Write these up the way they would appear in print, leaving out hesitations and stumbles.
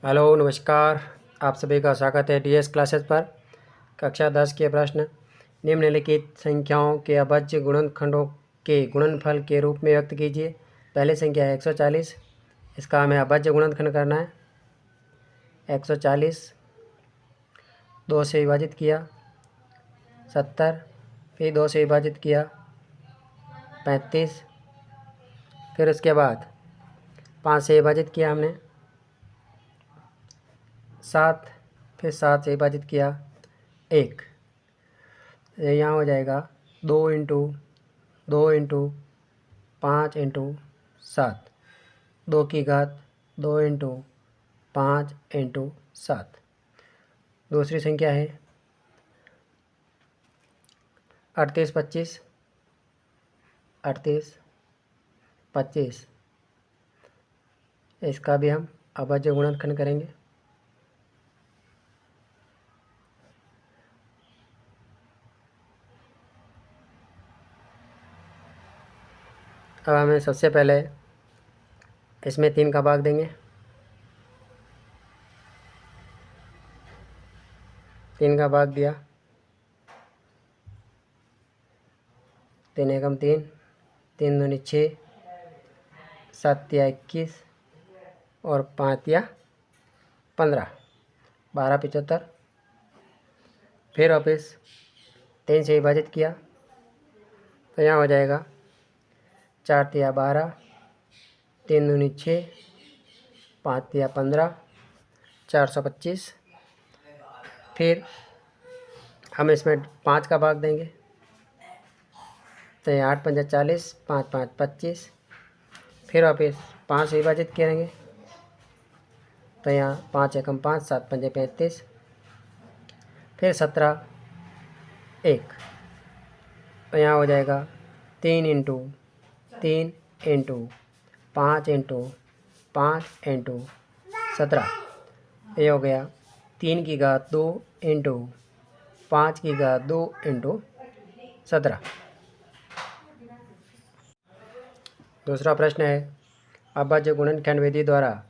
Hello नमस्कार। आप सभी का स्वागत है डीएस क्लासेस पर। कक्षा 10 के प्रश्न निम्नलिखित संख्याओं के अभाज्य गुणनखंडों के गुणनफल के रूप में व्यक्त कीजिए। पहली संख्या है 140, इसका हमें अभाज्य गुणनखंड करना है। 140 2 से विभाजित किया 70, फिर 2 से विभाजित किया 35, फिर उसके बाद 5 से विभाजित किया हमने 7, फिर 7 से विभाजित किया 1। यहाँ हो जाएगा 2 × 2 की घात 2 × 5 × 7। दूसरी संख्या है 38 25, इसका भी हम अभाज्य गुणनखंड करेंगे। अब हमें सबसे पहले इसमें 3 का भाग देंगे। 3 का भाग दिया, 3 एकम 3, 3 दूनी 6, 7 या 21 और 5 या 15, 12 75। फिर वापस 3 से विभाजित किया तो यहाँ हो जाएगा 4 या 12, 3 दूनी 6, 5 या 15, 425। फिर हम इसमें 5 का भाग देंगे तो ये 8 पंजा 40, 5 5 25। फिर वापस 5 से विभाजित करेंगे तो यहाँ 5 एकम 5, 7 पंजे 35। फिर 17 1 तो यहाँ हो जाएगा 3 × 3 × 5 × 5 × 17। ये हो गया 3 की घात 2 × 5 की घात 2 × 17। दूसरा प्रश्न है अभाज्य गुणनखंड विधि द्वारा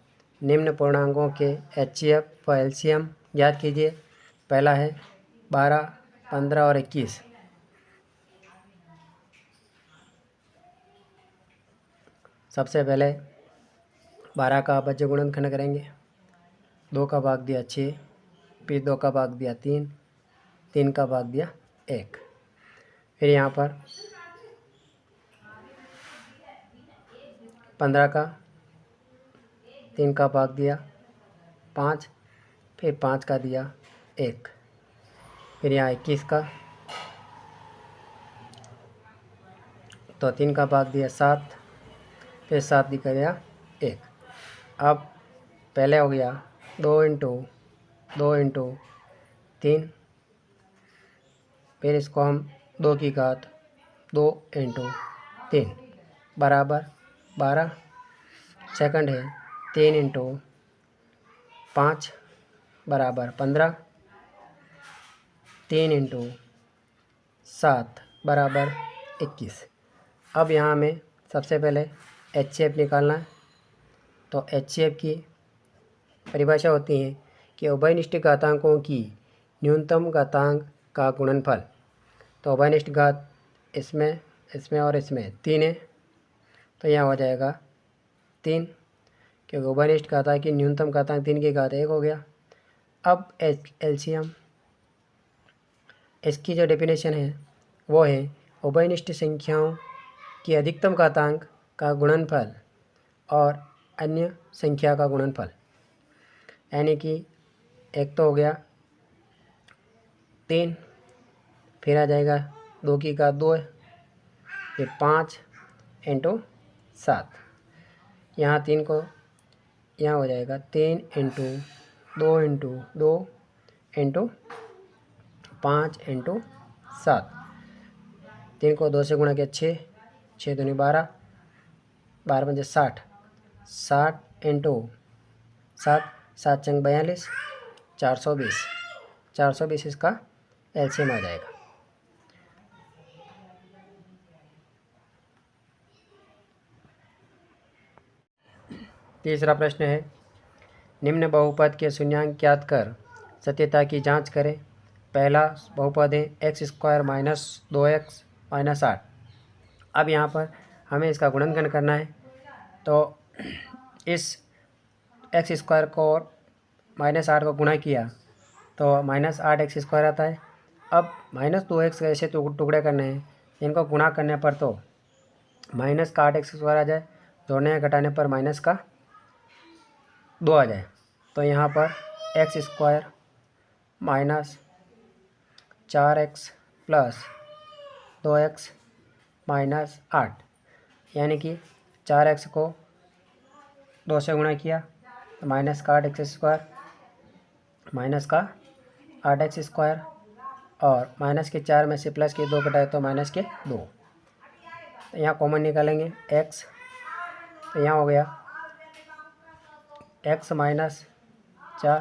निम्न पूर्णांकों के HCF व LCM ज्ञात कीजिए। पहला है 12, 15 और 21। सबसे पहले 12 का अभाज्य गुणनखंड करेंगे। 2 का भाग दिया 6, फिर 2 का भाग दिया 3, 3 का भाग दिया 1। फिर यहाँ पर 15 का 3 का भाग दिया 5, फिर 5 का दिया 1। फिर यहाँ 21 का तो 3 का भाग दिया 7, फिर 7 दिखा दिया 1। अब पहले हो गया 2 × 2 × 3, फिर इसको हम 2 की घात 2 × 3 बराबर 12। सेकंड है 3 × 5 बराबर 15, 3 × 7 बराबर 21। अब यहाँ हमें सबसे पहले HCF निकालना है। तो HCF की परिभाषा होती है कि उभयनिष्ठ घातांकों की न्यूनतम घातांक का गुणनफल। तो उभयनिष्ठ घात इसमें इसमें और इसमें 3 है तो यहाँ हो जाएगा 3, क्योंकि उभयनिष्ठ घातांक की न्यूनतम घातांक 3 की घात 1 हो गया। अब LCM, इसकी जो डेफिनेशन है वो है उभयनिष्ठ संख्याओं की अधिकतम घातांक का गुणनफल और अन्य संख्या का गुणनफल। यानी कि एक तो हो गया 3, फिर आ जाएगा 2 की घात 2 है, फिर 5 × 7। यहाँ 3 को यहाँ हो जाएगा 3 × 2 × 2 × 5 × 7। 3 को 2 से गुणा किया 6, 6 दूनी 12, 12 पंजे 60, 60 × 7, 7 चंग 42, 420, 420 इसका LCM आ जाएगा। तीसरा प्रश्न है निम्न बहुपद के शून्यांक ज्ञात कर सत्यता की जांच करें। पहला बहुपद है x square minus 2x minus 8। अब यहाँ पर हमें इसका गुणनखंड करना है, तो इस एक्स स्क्वायर को और माइनस 8 को गुणा किया तो माइनस 8x स्क्वायर आता है। अब माइनस 2x ऐसे टुकड़े करने हैं, इनको गुणा करने पर तो माइनस का 8x स्क्वायर आ जाए, जोड़ने या घटाने पर माइनस का 2 आ जाए। तो यहाँ पर x square minus 4x plus 2x minus 8, यानी कि 4x को 2 से गुणा किया तो माइनस का 8x स्क्वायर, माइनस का 8x स्क्वायर, और माइनस के 4 में से प्लस के 2 घटाए तो माइनस के 2। तो यहाँ कॉमन निकालेंगे x, तो यहाँ हो गया x माइनस 4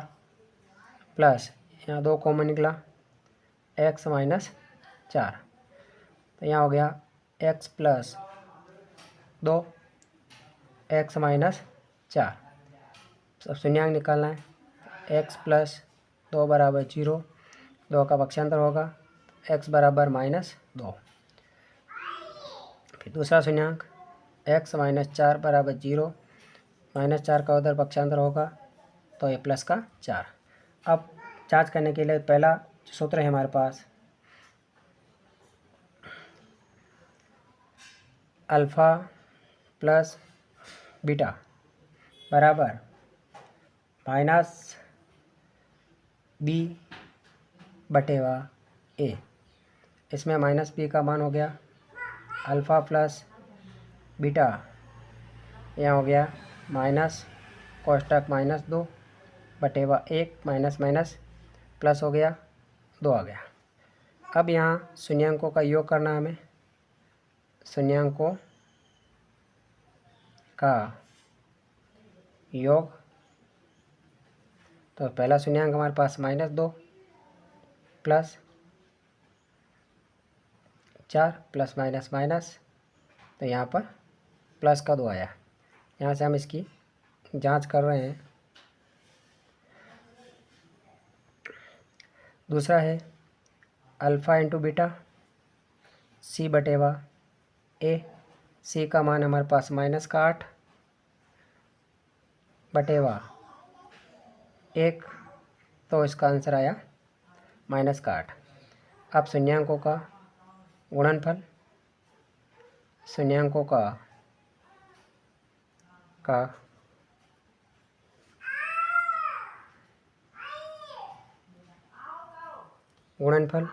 प्लस यहाँ 2 कॉमन निकला x माइनस 4, तो यहाँ हो गया x प्लस 2 x माइनस 4। सब शून्यांक निकालना है। x प्लस 2 बराबर 0, 2 का पक्षांतर होगा, x बराबर माइनस 2। फिर दूसरा शून्यांक x माइनस 4 बराबर 0, माइनस 4 का उधर पक्षांतर होगा तो ये प्लस का 4। अब जांच करने के लिए पहला सूत्र है हमारे पास अल्फ़ा प्लस बीटा बराबर माइनस बी बटेवा ए। इसमें माइनस बी का मान हो गया अल्फ़ा प्लस बीटा, यहाँ हो गया माइनस कोष्टक माइनस 2 बटेवा 1 माइनस माइनस प्लस हो गया 2 आ गया। अब यहाँ शून्यांकों का योग करना है हमें। शून्यांकों का योग, तो पहला शून्यांक हमारे पास minus 2 plus 4 plus minus minus, तो यहाँ पर प्लस का 2 आया। यहाँ से हम इसकी जांच कर रहे हैं। दूसरा है अल्फ़ा इंटू बीटा सी बटेवा ए। सी का मान हमारे पास माइनस का 8 बटेवा 1, तो इसका आंसर आया माइनस का 8। अब शून्यांकों का गुणनफल, शून्यांकों का गुणनफल,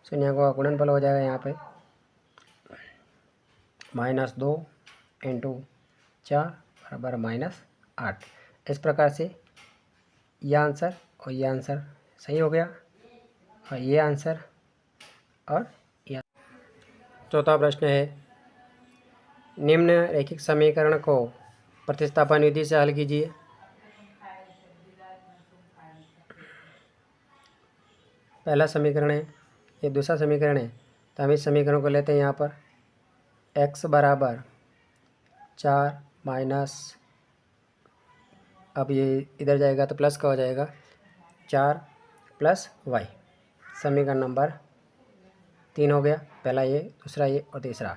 शून्यांकों का गुणनफल हो जाएगा यहाँ पे माइनस 2 इंटू 4 बराबर माइनस 8। इस प्रकार से यह आंसर और ये आंसर सही हो गया, और ये आंसर और यह। चौथा प्रश्न है निम्न रैखिक समीकरण को प्रतिस्थापन विधि से हल कीजिए। पहला समीकरण है, ये दूसरा समीकरण है, तो हम इस समीकरण को लेते हैं यहाँ पर x बराबर 4 माइनस, अब ये इधर जाएगा तो प्लस का हो जाएगा 4 प्लस y। समीकरण नंबर 3 हो गया। पहला ये, दूसरा ये और तीसरा।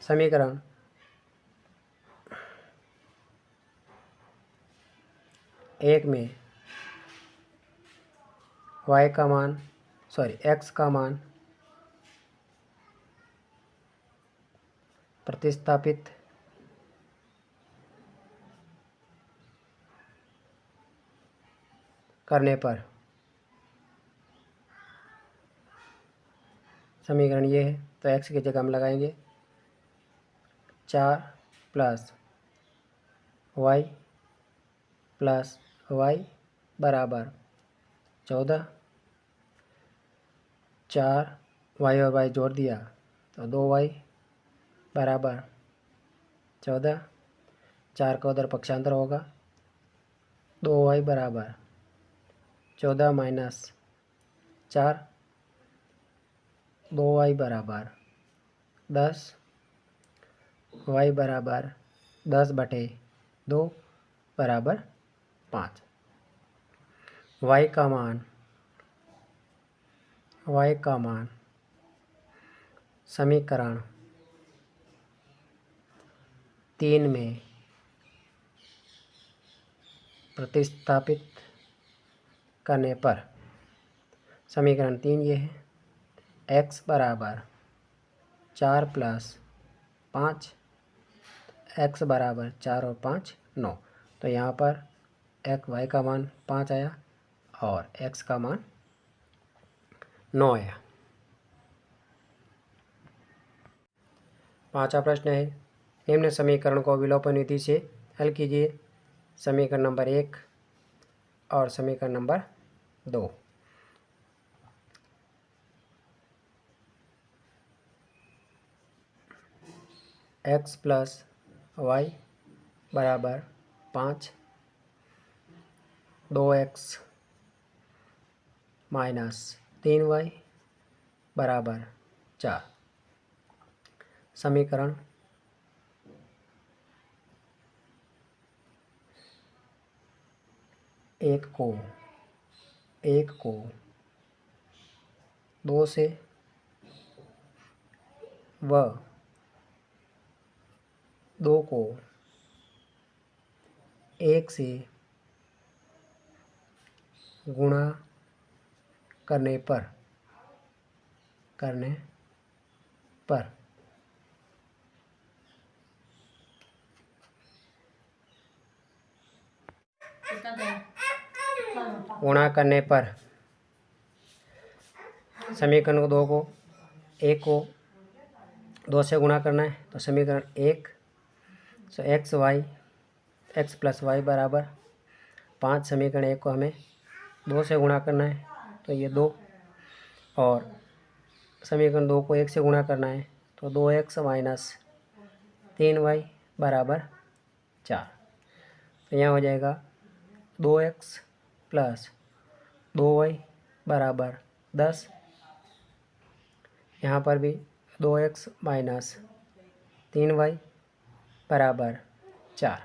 समीकरण एक में x का मान प्रतिस्थापित करने पर समीकरण ये है, तो x की जगह हम लगाएंगे 4 प्लस y प्लस y बराबर 14। 4 y और y जोड़ दिया तो 2y बराबर 14। 4 का उधर पक्षांतर होगा, 2y बराबर 14 माइनस 4, 2y बराबर 10, y बराबर 10/2 बराबर 5। y का मान समीकरण 3 में प्रतिस्थापित करने पर समीकरण 3 ये है, x बराबर 4 + 5, x बराबर 4 और 5 9। तो यहाँ पर y का मान 5 आया और x का मान 9 आया। 5वां प्रश्न है, निम्न समीकरण को विलोपन विधि से हल कीजिए। समीकरण नंबर 1 और समीकरण नंबर 2। x + y बराबर 5, 2x - 3y बराबर 4। समीकरण 1 को 2 से व 2 को 1 से गुणा करने पर समीकरण 2 को 1 को 2 से गुणा करना है। तो समीकरण 1 सो x + y बराबर 5। समीकरण 1 को हमें 2 से गुणा करना है, तो ये 2, और समीकरण 2 को 1 से गुणा करना है, तो 2x - 3y बराबर 4। तो यहाँ हो जाएगा 2x + 2y बराबर 10। यहाँ पर भी 2x - 3y बराबर 4।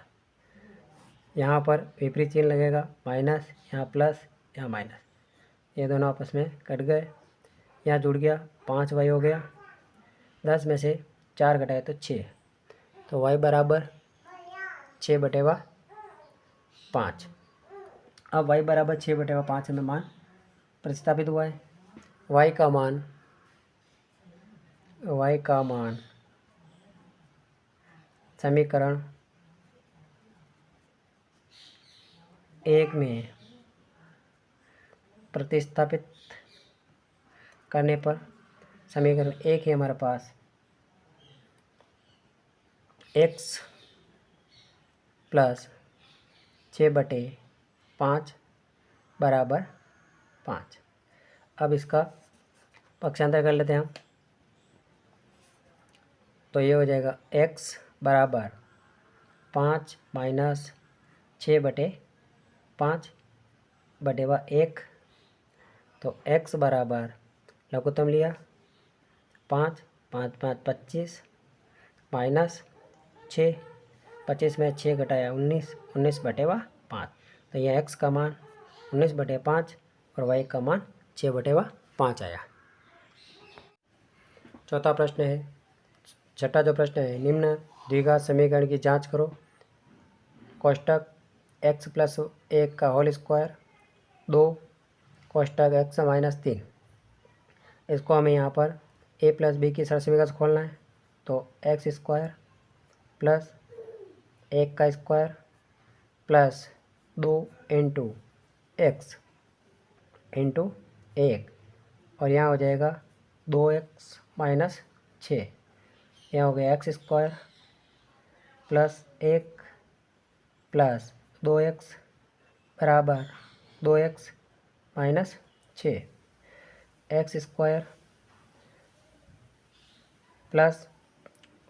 यहाँ पर विपरीत चिन्ह लगेगा, माइनस, यहाँ प्लस, यहाँ माइनस, ये दोनों आपस में कट गए। यहाँ जुड़ गया, 5y हो गया, 10 में से 4 घटाए तो 6, तो y बराबर 6/5। अब y बराबर 6/5 में मान प्रतिस्थापित हुआ है। y का मान समीकरण 1 में प्रतिस्थापित करने पर समीकरण 1 है हमारे पास, x + 6/5 बराबर 5। अब इसका पक्षांतर कर लेते हैं हम, तो ये हो जाएगा x बराबर 5 - 6/5/1। तो x बराबर लघुत्तम लिया 5, 5 5 25 माइनस 6, 25 में 6 घटाया 19, 19/5। तो यह x का मान 19/5 और y का मान 6/5 आया। चौथा प्रश्न है, छठा जो प्रश्न है, निम्न द्विघात समीकरण की जांच करो। कोष्टक x + 1 का होल स्क्वायर 2 कोष्टक x - 3। इसको हमें यहाँ पर a + b की सरल समीकरण से खोलना है। तो x² + 1 का स्क्वायर प्लस 2 × x × 1, और यहाँ हो जाएगा 2x - 6। यहाँ हो गया x² + 1 + 2x बराबर 2x - 6। x² +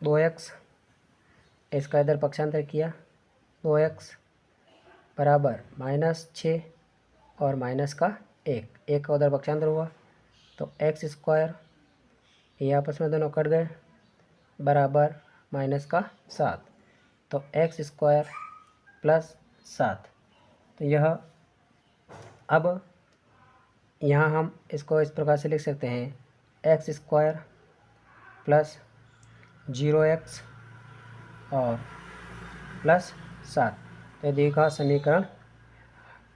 2x, इसका इधर पक्षांतर किया, 2x बराबर -6 और माइनस का 1 का उधर पक्षांतर हुआ, तो x², ये आपस में दोनों कट गए, बराबर माइनस का 7, तो एक्स स्क्वायर प्लस 7। तो यह अब यहाँ हम इसको इस प्रकार से लिख सकते हैं, एक्स स्क्वायर प्लस 0x और प्लस 7। तो दी का समीकरण,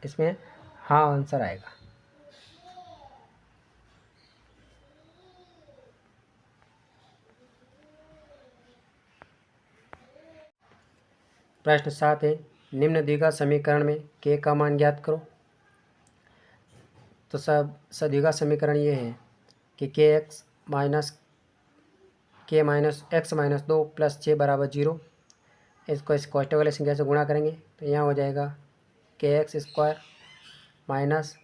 इसमें हाँ आंसर आएगा। प्रश्न 7 है, निम्न दी का समीकरण में k का मान ज्ञात करो। तो सदीघा समीकरण ये है कि k minus x minus 2 plus 6 बराबर 0। इसको इस कोष्टक वाले संख्या से गुणा करेंगे तो यहाँ हो जाएगा kx square minus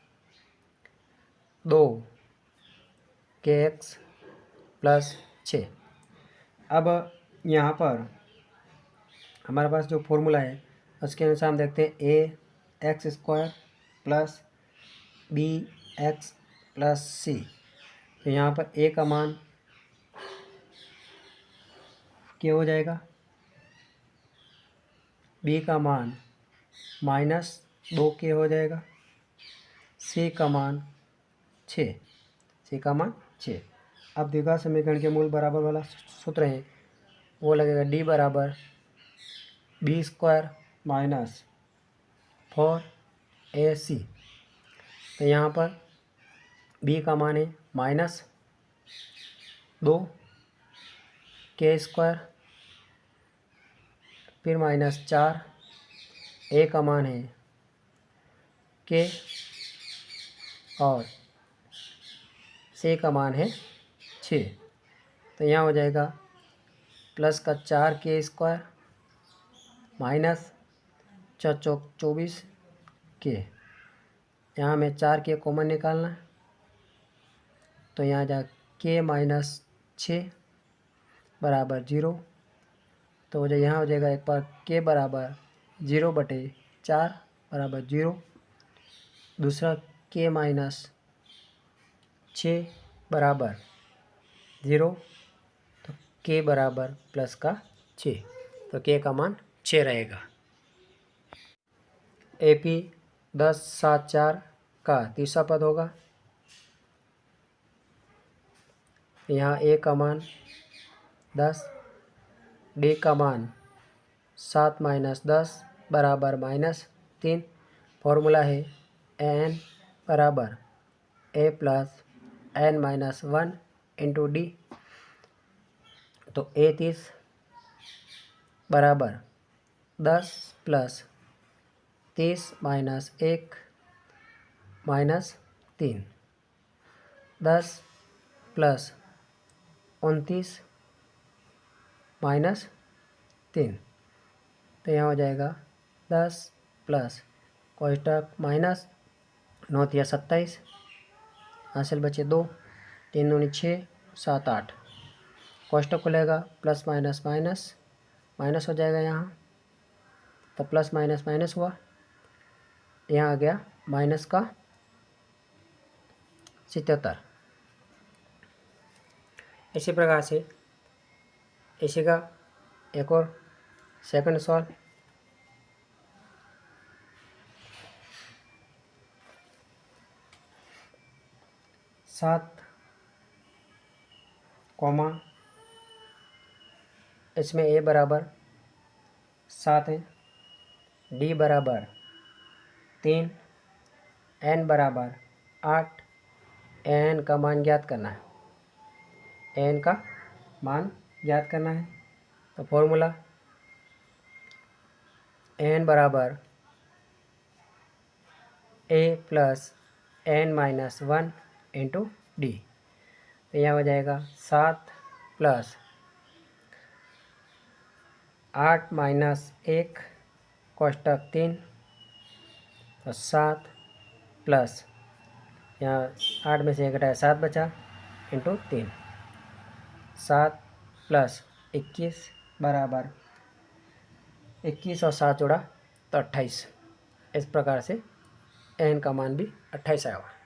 2 kx plus 6। अब यहाँ पर हमारे पास जो फॉर्मूला है उसके अनुसार हम देखते हैं a x square plus b x plus c. तो यहाँ पर ए का मान क्या हो जाएगा, बी का मान माइनस 2k हो जाएगा, सी का मान 6, सी का मान 6। अब द्विघात समीकरण के मूल बराबर वाला सूत्र है, वो लगेगा डी बराबर बी स्क्वायर माइनस 4ac। तो यहाँ पर b का मान है माइनस 2k स्क्वायर, फिर माइनस 4, a का मान है k और c का मान है 6। तो यहाँ हो जाएगा प्लस का 4k स्क्वायर माइनस 4 चौक 24k। यहाँ में 4k कॉमन निकालना है, तो यहाँ जा k माइनस 6 बराबर 0। तो हो जाए यहाँ हो जाएगा एक बार k बराबर 0/4 बराबर 0, दूसरा k माइनस 6 बराबर 0, तो k बराबर प्लस का 6, तो k का मान 6 रहेगा। AP 1074 का तीसरा पद होगा। यहाँ a का मान 10, d का मान 7 माइनस 10 बराबर -3। फॉर्मूला है n बराबर a plus n minus 1 into D. तो A30 बराबर 10 plus 30 minus 1 minus 3, 10 plus 29 minus 3। तो यहाँ हो जाएगा 10 प्लस कोष्टक माइनस 9 या 27, हासिल बचे 2, 3 दूनी 6, 7 8। कोष्टक खुलेगा प्लस माइनस माइनस माइनस हो जाएगा यहाँ, तो प्लस माइनस माइनस हुआ, यहाँ आ गया माइनस का 77। इसी प्रकार से इसी का एक और सेकंड सवाल। सात कॉमा, इसमें a बराबर 7 है, d बराबर 3, n बराबर 8। n का मान ज्ञात करना है, n का मान ज्ञात करना है। तो फॉर्मूला n बराबर a plus n minus 1 into D. तो यहाँ हो जाएगा 7 प्लस 8 माइनस 1 कोष्टक 3, तो 7 प्लस यहाँ 8 में से 1 घटाया 7 बचा इंटू 3, 7 प्लस 21 बराबर 21 और 7 जोड़ा तो 28। इस प्रकार से n का मान भी 28 आएगा।